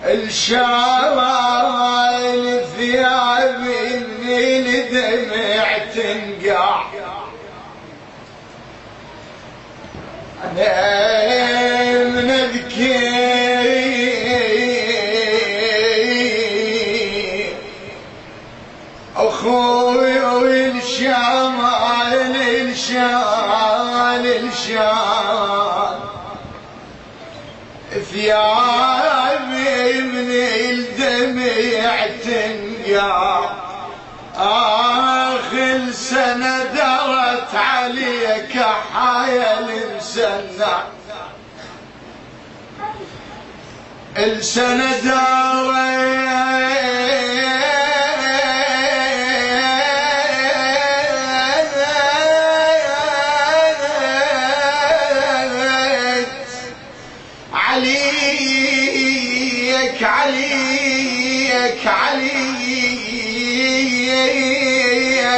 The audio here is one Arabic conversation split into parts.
الشال ثيابي من الدمع تنقع أنا من أبكي أخوي والشال الشال ثيابي من الدمع تنقع آخر سنة دارت عليك حايل مسنع السنة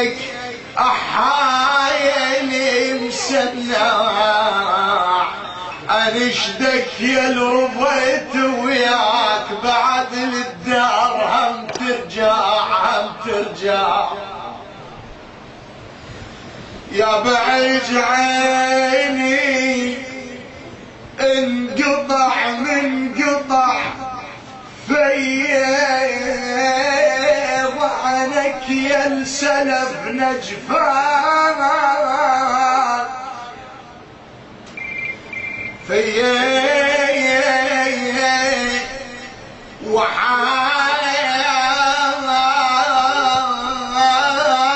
عليك أحايل مسنع أنشدك يا رضيت وياك بعد للدار هم ترجع يا بعيج عيني انقطع من قطع فيض عنك يا السلف نجفان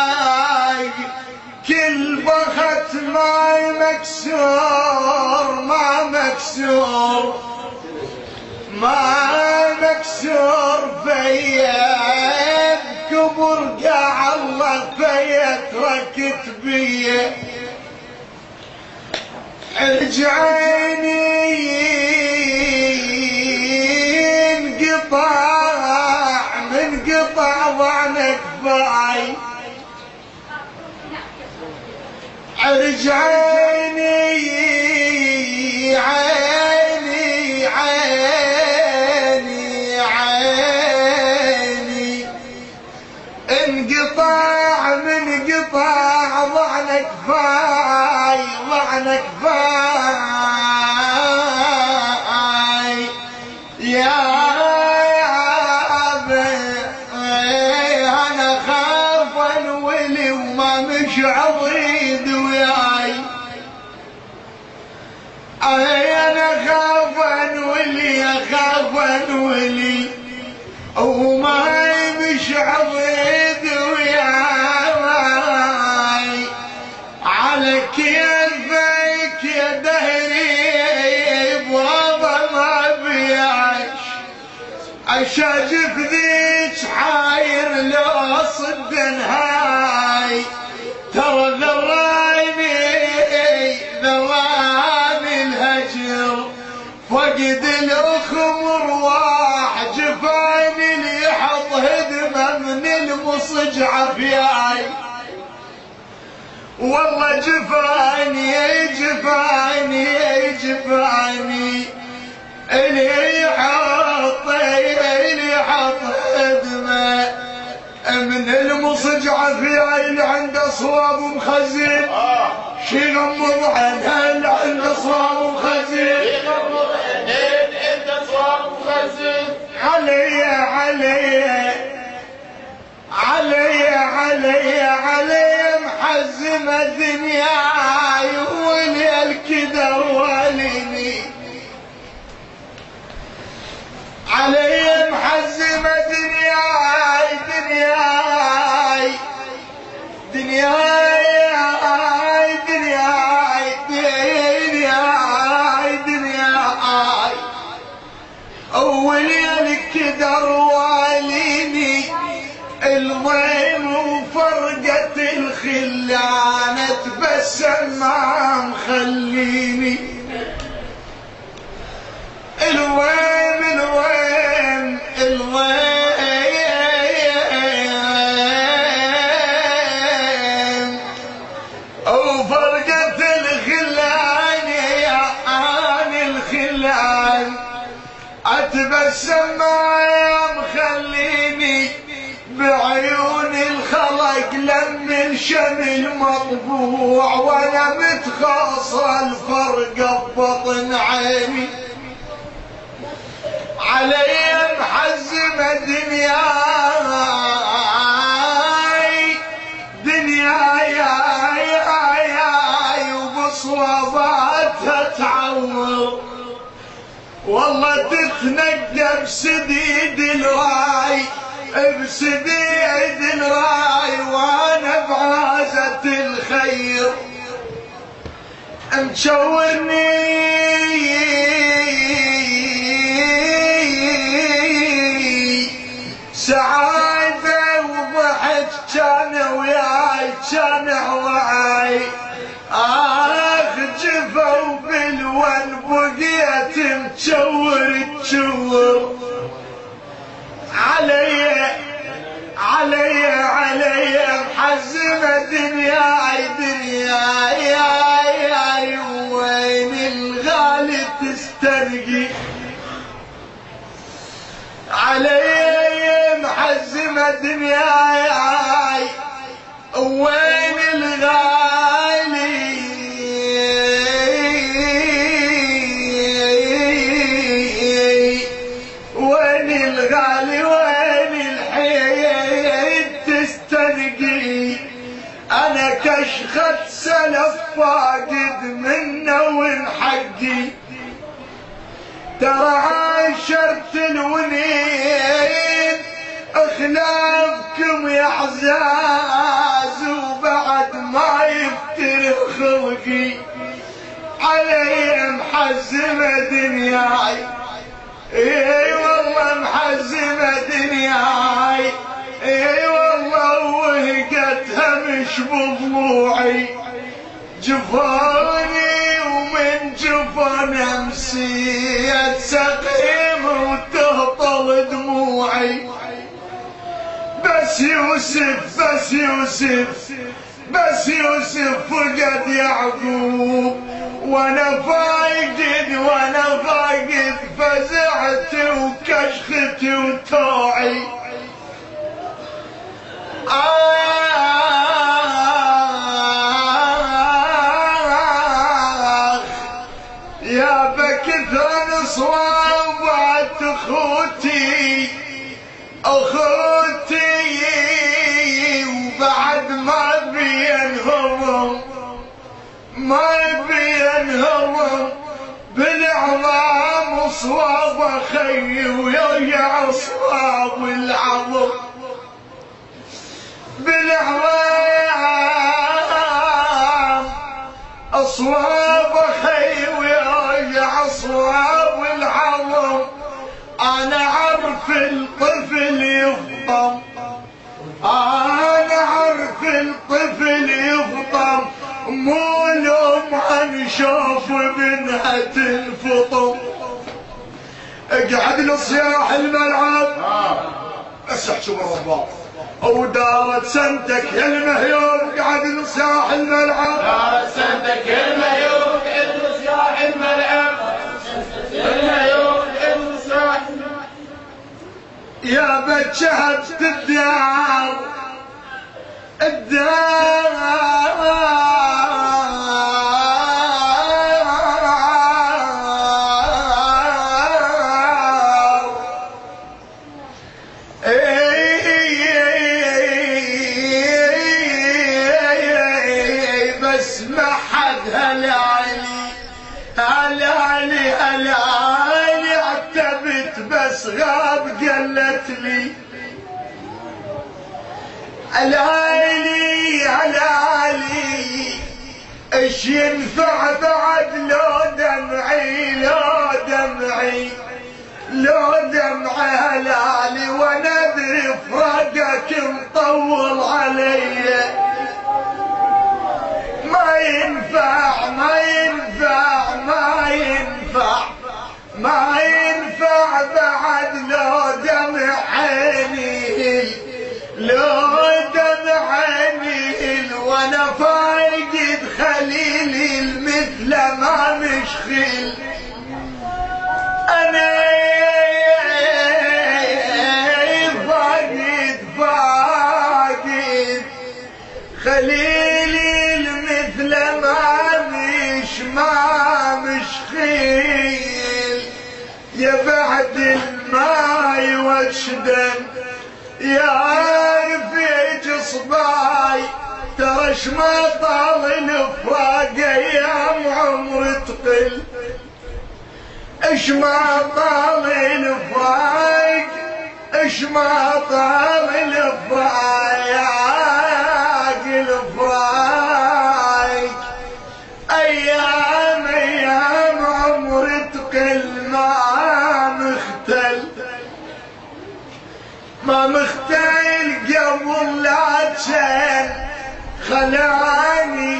وحاي كل بخت ما مكسور فيا كبر قاع الله فيا تركت بيا رجعيني من قطع ضعنك باي رجعيني انقطاع من قطاع ضعنك فاي يا انا خاف انولي وما مش عضيد وياي انا خاف انولي وما مش عضيد وياي على كيفك يا دهري بوضع ما بيعش اشاجف ذيك حاير لو صد نهاي ترى ذراني الهجر فقد الاخمر واح جفاني اللي يحط هدمه من المصجعه فياي والله جفاني اللي يحط هدمه من المصجعه فياي اللي عنده صواب ومخزن شيغمض عنها اللي عنده صواب ومخزن علي محزمة دنياي ولي الكدر واليني علي محزمة دنياي أولي الكدر واليني الضيم وفرقة الخلانة تبسم ما مخليني الوين وفرقة بس ما مخليني بعيون الخلق لمن شمل مطبوع وانا متخاصى الفرقة ببطن عيني علي محزمة دنياي وبصواباتها تعور والله تتنقى بسديد الراي وانا بعازة الخير مشورني سعادة وضحك كان وياي كان هواي جفا وبالون بقيت تشور علي محزمة دنياي وين الغالي تسترقي علي محزمة دنياي وين الغالي وين الحيل تستنقي انا كشخت سلف فاقد منه وانحقي ترى عاشرت الونين اخلافكم يا عزاز وبعد ما يفتر خلقي علي محزمة دنياي اي والله محزمة دنياي اي والله وهقتها مش بضلوعي جفاني ومن جفان امسيت سقيم وتهطل دموعي بس يوسف فقد يعقوب وانا فاقد فزعت وكشختي وتوعي يا بكثر صوابات اخوتي وبعد ما بينهم بالعظام صواب خي ويرجع صواب العظم بالعظام اصواب خي ويرجع صواب العظم انا عرف الطفل يفطم مو لوم عن شوف منها تنفطم اقعد لصياح الملعب اسح شو مربع ودارت سنتك يا المهيوب قعد لصياح الملعب دارت سنتك يا المهيوب قعد لصياح الملعب يا بتشهد الدار بس ما حد هلا علي عتبت بس غاب قلت لي علي ايش ينفع بعد لو دمعي هلالي وانا ادري فراقك مطول علي ما ينفع بعد لو دمع عيني وانا فاقد خليلي المثل ما مشخل انا خليلي مثل ما مش خيل يا بعد الماي واشدم يا رفيج صباي ترى ما طال الفراق ايام عمر تقل ما طال الفراق ما طال الفراق ايام عمر تقل ما مختل قبل لا تشن خلاني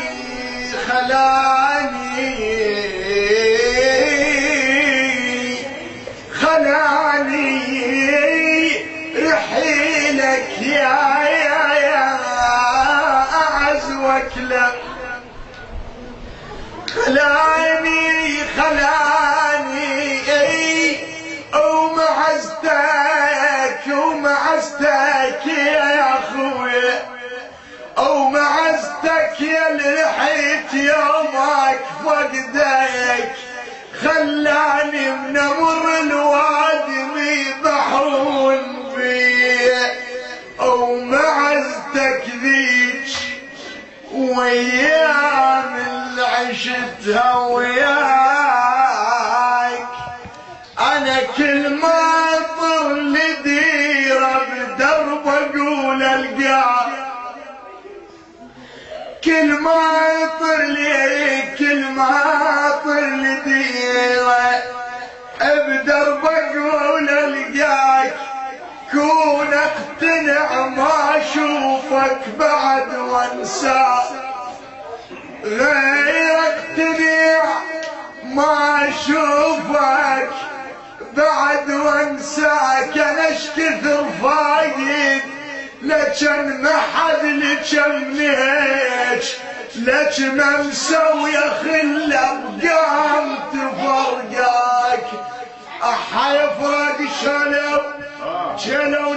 رحيلك يا أعز وكلك خلاني ومعزتك يا اخويا ومعزتك يا اللي رحيت يومك فقدك خلاني من امر الوادمي بحر بيه ومعزتك ذيك وايام اللي عشتها وياك انا كل ما اطر لديره بدرب اقول القاك كل ما اطر لديره بدرب اقول القاك كون اقتنع ما اشوفك بعد وانساك غير اقتنع ما اشوفك بعد وانساك انا اش كثر فايد لكن ما حد لجمنيش لك ما مسوي خله بقامت فرقاك احا يفرق شلو